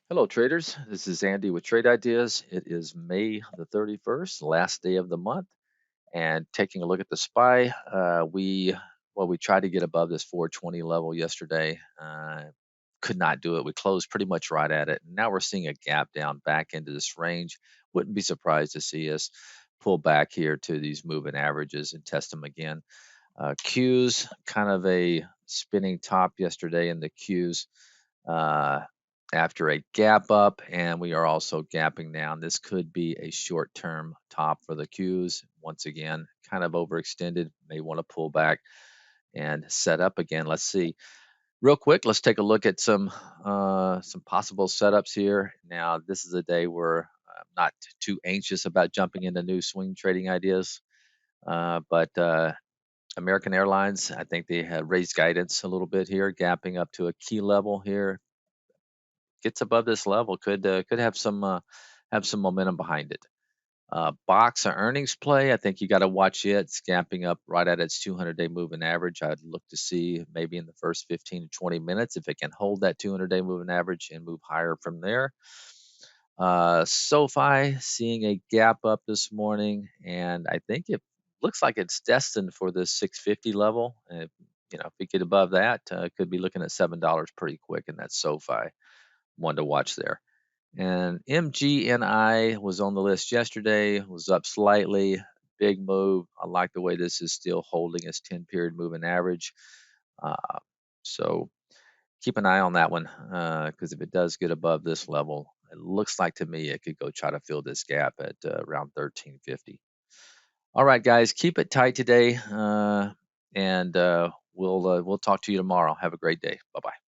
Hello, traders. This is Andy with Trade Ideas. It is May the 31st, last day of the month, and taking a look at the SPY, we tried to get above this 420 level yesterday. Could not do it. We closed pretty much right at it. Now we're seeing a gap down back into this range. Wouldn't be surprised to see us pull back here to these moving averages and test them again. Qs, kind of a spinning top yesterday in the Qs uh, after a gap up, and we are also gapping down. This could be a short-term top for the Qs. Once again, kind of overextended. May want to pull back and set up again. Let's see. Real quick, let's take a look at some possible setups here. Now, this is a day where I'm not too anxious about jumping into new swing trading ideas, but American Airlines, I think they had raised guidance a little bit here, gapping up to a key level here. Gets above this level, could have some momentum behind it. Box or earnings play, I think you got to watch it. It's gapping up right at its 200-day moving average. I'd look to see maybe in the first 15 to 20 minutes if it can hold that 200-day moving average and move higher from there. SoFi seeing a gap up this morning, and I think it looks like it's destined for this 650 level. If we get above that, could be looking at $7 pretty quick, and that's SoFi. One to watch there. And MGNI was on the list yesterday, was up slightly, big move. I like the way this is still holding its 10-period moving average. Uh, so keep an eye on that one because if it does get above this level, it looks like to me it could go try to fill this gap at around 1350. All right, guys, keep it tight today, and we'll talk to you tomorrow. Have a great day. Bye bye.